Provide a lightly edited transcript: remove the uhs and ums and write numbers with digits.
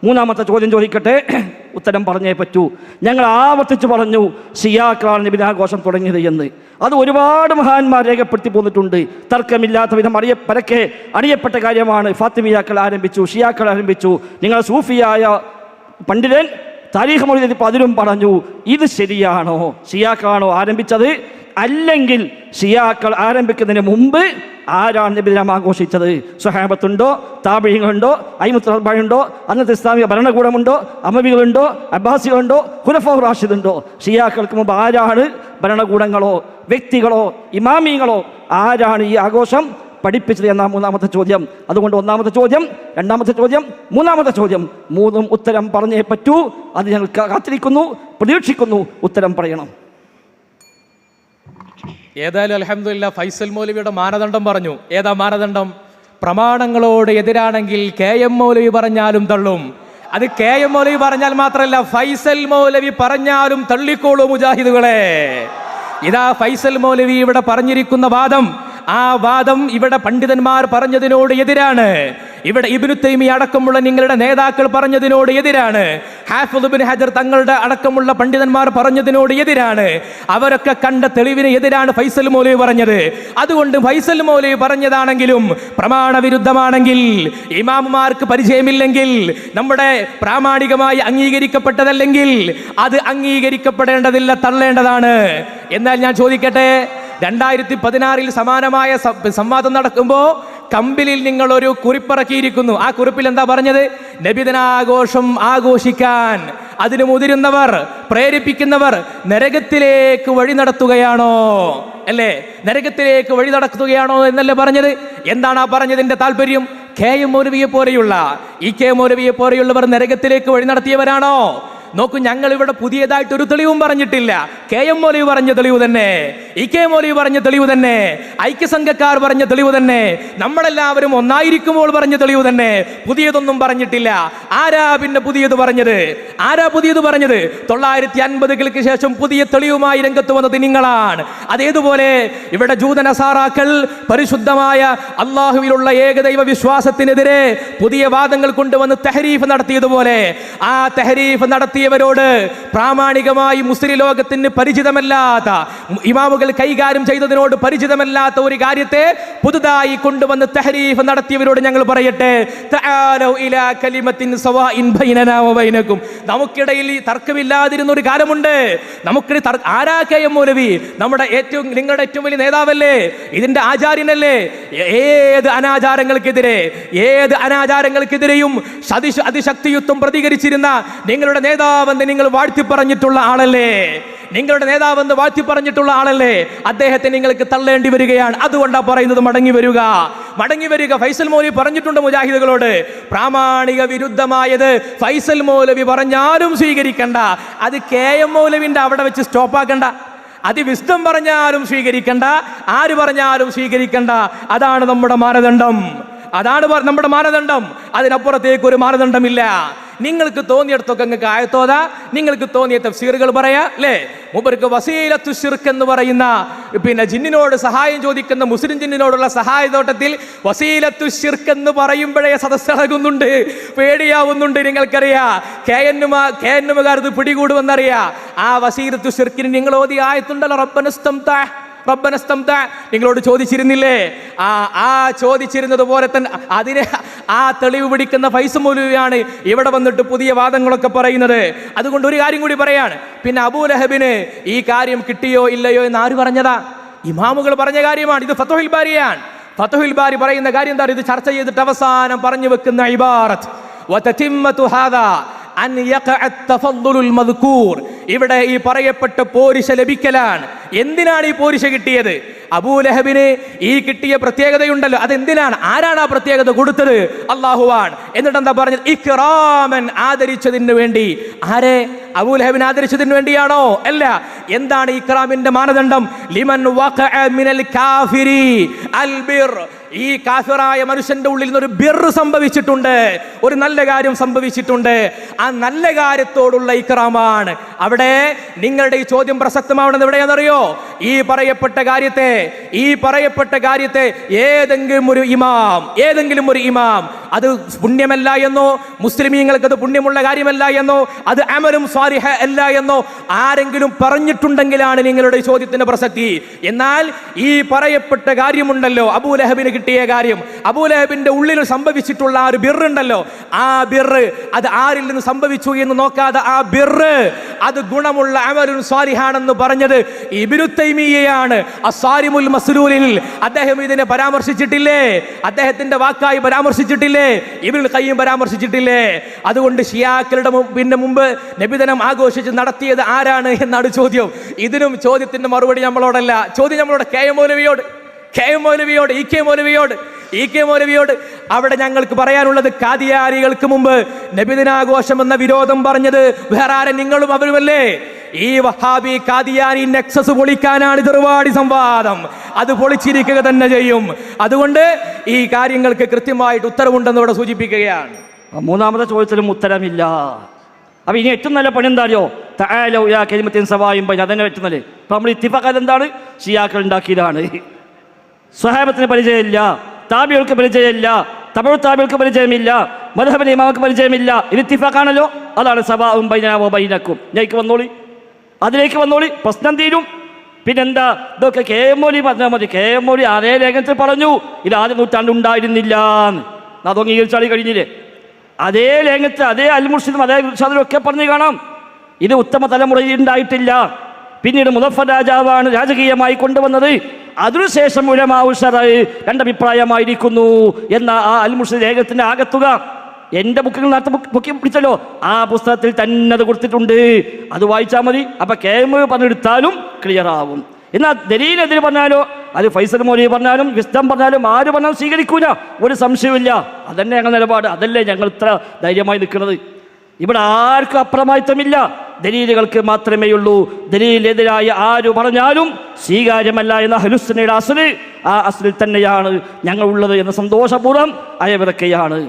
മൂന്നാമത്തെ ചോദ്യം ചോദിക്കട്ടെ, ഉത്തരം പറഞ്ഞേ പറ്റൂ. ഞങ്ങൾ ആവർത്തിച്ച് പറഞ്ഞു ഷിയാക്കളാണ് നബിദിനാഘോഷം തുടങ്ങിയത് എന്ന്. അത് ഒരുപാട് മഹാന്മാർ രേഖപ്പെടുത്തി പോന്നിട്ടുണ്ട്. തർക്കമില്ലാത്ത വിധം പരക്കെ അറിയപ്പെട്ട കാര്യമാണ്. ഫാത്തിമിയാക്കൾ ആരംഭിച്ചു, ഷിയാക്കൾ ആരംഭിച്ചു. നിങ്ങൾ സൂഫിയായ പണ്ഡിതൻ താരീഖ് മൗലിദ് അതിലും പറഞ്ഞു ഇത് ശരിയാണോ, ഷിയാക്കളാണോ ആരംഭിച്ചത്? അല്ലെങ്കിൽ ഷിയാക്കൾ ആരംഭിക്കുന്നതിന് മുമ്പ് ആരാണ് നബിദിനം ആഘോഷിച്ചത്? സ്വഹാബത്തുണ്ടോ, താബിഈങ്ങളുണ്ടോ, അയിമത്തുണ്ടോ, അന്നത്തെ ഇസ്ലാമിക ഭരണകൂടമുണ്ടോ, അമവികളുണ്ടോ, അബ്ബാസികളുണ്ടോ, ഖുലഫാഉർ റാഷിദുണ്ടോ? ഷിയാക്കൾക്ക് മുമ്പ് ആരാണ് ഭരണകൂടങ്ങളോ വ്യക്തികളോ ഇമാമിങ്ങളോ ആരാണ് ഈ ആഘോഷം പഠിപ്പിച്ചത് എന്ന മൂന്നാമത്തെ ചോദ്യം. അതുകൊണ്ട് ഒന്നാമത്തെ ചോദ്യം, രണ്ടാമത്തെ ചോദ്യം, മൂന്നാമത്തെ ചോദ്യം, മൂന്നും ഉത്തരം പറഞ്ഞേ പറ്റൂ. അത് ഞങ്ങൾ കാത്തിരിക്കുന്നു, പ്രതീക്ഷിക്കുന്നു. ഉത്തരം പറയണം. ഏതായാലും അൽഹംദുലില്ലാ ഫൈസൽ മൗലവിയുടെ മാനദണ്ഡം പറഞ്ഞു. ഏതാ മാനദണ്ഡം? പ്രമാണങ്ങളോട് എതിരാണെങ്കിൽ KM മൗലവി പറഞ്ഞാലും തള്ളും. അത് KM മൗലവി പറഞ്ഞാൽ മാത്രമല്ല, ഫൈസൽ മൗലവി പറഞ്ഞാലും തള്ളിക്കോളൂ മുജാഹിദുകളെ. ഇതാ ഫൈസൽ മൗലവി ഇവിടെ പറഞ്ഞിരിക്കുന്ന വാദം, ആ വാദം ഇവിടെ പണ്ഡിതന്മാർ പറഞ്ഞതിനോട് എതിരാണ്. ഇവിടെ ഇബ്നു തൈമിയ്യ അടക്കമുള്ള നിങ്ങളുടെ നേതാക്കൾ പറഞ്ഞതിനോട് എതിരാണ്. ഹാഫിദ് ഇബ്നു ഹജർ തങ്ങളുടെ അടക്കമുള്ള പണ്ഡിതന്മാർ പറഞ്ഞതിനോട് എതിരാണ്. അവരൊക്കെ കണ്ട തെളിവിന് എതിരാണ് ഫൈസൽ മൗലവി പറഞ്ഞത്. അതുകൊണ്ട് ഫൈസൽ മൗലവി പറഞ്ഞതാണെങ്കിലും പ്രമാണവിരുദ്ധമാണെങ്കിൽ, ഇമാമുമാർക്ക് പരിചയമില്ലെങ്കിൽ, നമ്മുടെ പ്രാമാണികമായി അംഗീകരിക്കപ്പെട്ടതല്ലെങ്കിൽ അത് അംഗീകരിക്കപ്പെടേണ്ടതില്ല, തള്ളേണ്ടതാണ്. എന്നാൽ ഞാൻ ചോദിക്കട്ടെ, 2016 സമാനമായ സംവാദം നടക്കുമ്പോൾ കമ്പിലിൽ നിങ്ങൾ ഒരു കുറിപ്പിറക്കിയിരിക്കുന്നു. ആ കുറിപ്പിൽ എന്താ പറഞ്ഞത്? നബിദിനാഘോഷം ആഘോഷിക്കാൻ അതിന് മുതിരുന്നവർ, പ്രേരിപ്പിക്കുന്നവർ നരകത്തിലേക്ക് വഴി നടത്തുകയാണോ, അല്ലേ? നരകത്തിലേക്ക് വഴി നടത്തുകയാണോ എന്നല്ലേ പറഞ്ഞത്? എന്താണ് ആ പറഞ്ഞതിന്റെ താല്പര്യം? KM മൗലവിയെ പോലെയുള്ള KM മൗലവിയെ പോലെയുള്ളവർ നരകത്തിലേക്ക് വഴി നടത്തിയവരാണോ? നോക്കൂ, ഞങ്ങൾ ഇവിടെ പുതിയതായിട്ട് ഒരു തെളിവും പറഞ്ഞിട്ടില്ല. KM മൗലവി പറഞ്ഞ തെളിവ് തന്നെ, KM മൗലവി പറഞ്ഞ തെളിവ് തന്നെ, ഐക്യസംഘക്കാർ പറഞ്ഞ തെളിവ് തന്നെ, നമ്മളെല്ലാവരും ഒന്നായിരിക്കുമ്പോൾ പറഞ്ഞ തെളിവ് തന്നെ. പുതിയതൊന്നും പറഞ്ഞിട്ടില്ല. ആരാ പിന്നെ പുതിയത് പറഞ്ഞത്? ആരാ പുതിയത് പറഞ്ഞത്? 950 ശേഷം പുതിയ തെളിവുമായി രംഗത്ത് വന്നത് നിങ്ങളാണ്. അതേതുപോലെ ഇവിടെ ജൂതനസാറാക്കൾ പരിശുദ്ധമായ അള്ളാഹുവിലുള്ള ഏകദൈവ വിശ്വാസത്തിനെതിരെ പുതിയ വാദങ്ങൾ കൊണ്ടുവന്ന് തഹരീഫ് നടത്തിയതുപോലെ, ആ തഹരീഫ് നടത്തിയവരോട് പ്രാമാണികമായി മുസ്ലിം ലോകത്തിന് പരിചിതമല്ലാത്ത, ഇമാമുകൾ കൈകാര്യം ചെയ്തതിനോട് പരിചിതമല്ലാത്ത ഒരു കാര്യത്തെ പുതുതായി കൊണ്ടുവന്ന് തഹരീഫ് നടത്തിയവരോട് ഞങ്ങൾ പറയട്ടെ, തആലൗ ഇലാ കലിമത്തിൻ സവാഇൻ ബൈനനാ വബൈനകും. നമുക്കിടയിൽ തർക്കമില്ലാതിരുന്ന ഒരു കാലമുണ്ട്. നമുക്ക് ആരാ KM മൗലവി? നിങ്ങളുടെ ഏറ്റവും വലിയ നേതാവല്ലേ? ഇതിന്റെ ആചാര്യനല്ലേ? ഏത് അനാചാരങ്ങൾക്കെതിരെയും അതിശക്തിയുക്തം പ്രതികരിച്ചിരുന്ന നിങ്ങളുടെ നേതാവെന്ന് നിങ്ങൾ വാഴ്ത്തി പറഞ്ഞിട്ടുള്ള ആളല്ലേ? നിങ്ങളുടെ നേതാവെന്ന് വാഴ്ത്തി പറഞ്ഞിട്ടുള്ള ആളല്ലേ? അദ്ദേഹത്തെ നിങ്ങൾക്ക് തള്ളേണ്ടി വരികയാണ്. അതുകൊണ്ടാണ് പറയുന്നത് മടങ്ങി വരിക. ഫൈസൽ മൗലവി പറഞ്ഞിട്ടുണ്ട് മുജാഹിദുകളോട്, പ്രാമാണിക വിരുദ്ധമായത് ഫൈസൽ മൗലവി പറഞ്ഞാലും സ്വീകരിക്കണ്ട, അത് KM മൗലവിന്റെ അവിടെ വെച്ച് സ്റ്റോപ്പാക്കണ്ട. അതിവിസ്ഡം പറഞ്ഞാലും സ്വീകരിക്കണ്ട, ആര് പറഞ്ഞാലും സ്വീകരിക്കണ്ട. അതാണ് നമ്മുടെ മാനദണ്ഡം. അതിനപ്പുറത്തേക്ക് ഒരു മാനദണ്ഡമില്ല. നിങ്ങൾക്ക് തോന്നിയിടത്തൊക്കെ നിങ്ങൾക്ക് ആയത്തോതാ, നിങ്ങൾക്ക് തോന്നിയ തഫ്സീറുകൾ പറയാ, അല്ലേ? മൂപ്പർക്ക് വസീലത്തു ശിർക്ക് എന്ന് പറയുന്ന ജിന്നിനോട് സഹായം ചോദിക്കുന്ന മുസ്ലിം ജിന്നിനോടുള്ള സഹായത്തോട്ടത്തിൽ വസീലത്തു ശിർക്ക് എന്ന് പറയുമ്പോഴേ സദസ്സിളകുന്നുണ്ട്, പേടിയാവുന്നുണ്ട്. നിങ്ങൾക്കറിയാം KM പിടികൂടുമെന്നറിയാ. ആ വസീലത്തു ശിർക്കിന് നിങ്ങൾ ഓതി ആയത്തുണ്ടല്ലോ, റബ്ബനസ്തംത, നിങ്ങളോട് ചോദിച്ചിരുന്നില്ലേ? ആ ചോദിച്ചിരുന്നത് പോലെ തന്നെ അതിനെ ആ തെളിവ് പിടിക്കുന്ന ഫൈസൽ മൗലവിയാണ് ഇവിടെ വന്നിട്ട് പുതിയ വാദങ്ങളൊക്കെ പറയുന്നത്. അതുകൊണ്ട് ഒരു കാര്യം കൂടി പറയാണ്, പിന്നെ അബൂലഹബിന് ഈ കാര്യം കിട്ടിയോ ഇല്ലയോ എന്ന് ആര് പറഞ്ഞതാ? ഇമാമുകൾ പറഞ്ഞ കാര്യമാണ്. ഇത് ഫത്ഹുൽ ബാരിയാണ്. ഫത്ഹുൽ ബാരി പറയുന്ന കാര്യം എന്താ? ഇത് ചർച്ച ചെയ്തിട്ട് അവസാനം പറഞ്ഞു വെക്കുന്ന ഇബാറത്ത് വതതിമ്മതു ഹാദാ അൻ യഖഅ തഫദ്ദുലുൽ മദ്കൂർ. ഇവിടെ ഈ പറയപ്പെട്ട പോരിശ ലഭിക്കലാണ്. എന്തിനാണ് ഈ പോരിശ കിട്ടിയത്? അബൂലഹബിന് ഈ കിട്ടിയ പ്രത്യേകതയുണ്ടല്ലോ, അതെന്തിനാണ്? ആരാണ് ആ പ്രത്യേകത കൊടുത്തത്? അല്ലാഹുവാണ്. എന്നിട്ട് എന്താ പറഞ്ഞത്? ഇക്റാമൻ, ആദരിച്ചതിന് വേണ്ടി. ആരെ? അബൂലഹബിനെ ആദരിച്ചതിന് വേണ്ടിയാണോ? അല്ല. എന്താണ് ഇക്റാമിന്റെ മാനദണ്ഡം? ലിമൻ വഖഅ മിനൽ കാഫിരി അൽ ബിർ. ഈ കാഫിറായ മനുഷ്യന്റെ ഉള്ളിൽ നിന്ന് ഒരു ബിർ സംഭവിച്ചിട്ടുണ്ട്, ഒരു നല്ല കാര്യം സംഭവിച്ചിട്ടുണ്ട്. ആ നല്ല കാര്യത്തോടുള്ള ഇക്റാമാണ്. അവിടെ നിങ്ങളുടെ ഈ ചോദ്യം പ്രസക്തമാവുന്നത് എവിടെയാണെന്നറിയോ? ഈ പറയപ്പെട്ട കാര്യത്തെ ഏതെങ്കിലും ഒരു ഇമാം അത് പുണ്യമല്ല എന്നോ മുസ്ലിമീങ്ങൾക്ക് അത് പുണ്യമുള്ള കാര്യമല്ല എന്നോ അത് അമലും സ്വാലിഹ അല്ല എന്നോ ആരെങ്കിലും പറഞ്ഞിട്ടുണ്ടെങ്കിലാണ് നിങ്ങളുടെ ചോദ്യത്തിന്റെ പ്രസക്തി. എന്നാൽ ഈ പറയപ്പെട്ട കാര്യമുണ്ടല്ലോ, അബൂലഹബിന് കിട്ടിയ കാര്യം, അബൂലഹബിന്റെ ഉള്ളിൽ സംഭവിച്ചിട്ടുള്ള ആ ഒരു ബിറുണ്ടല്ലോ, ആ ബിറ് അത് ആരിൽ നിന്ന് സംഭവിച്ചു എന്ന് നോക്കാതെ ആ ബിറ് അത് ഗുണമുള്ള അമലുൻ സ്വാലിഹാണെന്ന് പറഞ്ഞത് ഇബ്നു തൈമിയ്യയാണ്. അസ്സാരിമുൽ മസ്ലൂലിൽ അദ്ദേഹം ഇതിനെ പരാമർശിച്ചിട്ടില്ലേ? അദ്ദേഹത്തിന്റെ വാക്കായി പരാമർശിച്ചിട്ടില്ലേ? ഇബ്നുൽ ഖയ്യിം പരാമർശിച്ചിട്ടില്ലേ? അതുകൊണ്ട് ഷിയാക്കളുടെ മുമ്പ് നബിദിനം ആഘോഷിച്ച് നടത്തിയത് ആരാണ് എന്നാണ് ചോദ്യം. ഇതിനും ചോദ്യത്തിന്റെ മറുപടി നമ്മളോടല്ല, ചോദ്യം നമ്മളോട് കെ എം മൗലവിയോട്, ഇ കെ മൗലവിയോട്. അവിടെ ഞങ്ങൾക്ക് പറയാനുള്ളത്, ഖാദിയാനികൾക്ക് മുമ്പ് നബിദിനാഘോഷം എന്ന വിരോധം പറഞ്ഞത് വേറെ ആരെ, നിങ്ങളും അവരുമല്ലേ? ഈ വഹാബി ഖാദിയാനി നെക്സസ് പൊളിക്കാനാണ് ചെറുവാടി സംവാദം. അത് പൊളിച്ചിരിക്കുക തന്നെ ചെയ്യും. അതുകൊണ്ട് ഈ കാര്യങ്ങൾക്ക് കൃത്യമായിട്ട് ഉത്തരവുണ്ടെന്ന് ഇവിടെ സൂചിപ്പിക്കുകയാണ്. മൂന്നാമത്തെ ചോദ്യത്തിലും ഉത്തരമില്ല. അപ്പൊ ഇനി ഏറ്റവും നല്ല പണി എന്താ അറിയോ? തആലൗ ഇലാ കലിമത്തിൻ സവാഇൻ ബൈന, അതന്നെ ഏറ്റവും നല്ല. ഇപ്പൊ നമ്മൾ ഇത്തിഫാഖ് എന്താണ്? ഷിയാക്കൾ ഉണ്ടാക്കിയതാണ്. സ്വഹാബത്തിന് പരിചയമില്ല, താബികൾക്ക് പരിചയമില്ല, തബഉ താബികൾക്ക് പരിചയമില്ല, മദ്ഹബിലെ ഇമാമക്ക് പരിചയമില്ല. ഇത് ഇത്തിഫാഖാണല്ലോ. അതാണ് സവാഉൻ ബൈനനാ വ ബൈനക്കും. അതിലേക്ക് വന്നോളി, പ്രശ്നം തീരും. പിന്നെന്താ? ഇതൊക്കെ കെ എം മൗലവി പറഞ്ഞാൽ മതി. കെ എം മൗലവി അതേ ലേഖനത്തിൽ പറഞ്ഞു ഇത് ആദ്യ നൂറ്റാണ്ട് ഉണ്ടായിരുന്നില്ല എന്ന്. അത് അംഗീകരിച്ചാൽ കഴിഞ്ഞില്ലേ? അതേ ലേഖനത്തിൽ അതേ അൽ മുർഷിദും അതേ ഇർഷാദിലും ഒക്കെ പറഞ്ഞു കാണാം ഇത് ഉത്തമ തലമുറയിൽ ഉണ്ടായിട്ടില്ല. പിന്നീട് മുദഫർ രാജാവാണ് രാജകീയമായി കൊണ്ടുവന്നത്. അതിനുശേഷം ഉലമാഉ ശറഅ് രണ്ടഭിപ്രായമായിരിക്കുന്നു എന്ന ആ അൽ മുർഷിദ് ലേഖനത്തിന്റെ ആകത്തുക എൻ്റെ ബുക്കുകൾ നേരത്തെ ബുക്കി പിടിച്ചല്ലോ, ആ പുസ്തകത്തിൽ തന്നെ അത് കൊടുത്തിട്ടുണ്ട്. അത് വായിച്ചാൽ മതി. അപ്പൊ കെ എം പറഞ്ഞെടുത്താലും ക്ലിയർ ആവും. എന്നാൽ ദലീലെതിരെ പറഞ്ഞാലോ, അത് ഫൈസൽ മൗലവി പറഞ്ഞാലും വിസ്ഡം പറഞ്ഞാലും ആര് പറഞ്ഞാലും സ്വീകരിക്കൂല, ഒരു സംശയമില്ല. അതന്നെ ഞങ്ങൾ നിലപാട്. അതല്ലേ ഞങ്ങൾ ഇത്ര ധൈര്യമായി നിൽക്കുന്നത്. ഇവിടെ ആർക്കും അപ്രമാദിത്വമില്ല, ദലീലുകൾക്ക് മാത്രമേ ഉള്ളൂ. ദലീലിനെതിരായ ആര് പറഞ്ഞാലും സ്വീകാര്യമല്ല എന്ന അഹ്ലുസുന്നയുടെ അസ്ല്, ആ അസ്ലിൽ തന്നെയാണ് ഞങ്ങൾ ഉള്ളത് എന്ന സന്തോഷപൂർവ്വം അയവിറക്കുകയാണ്.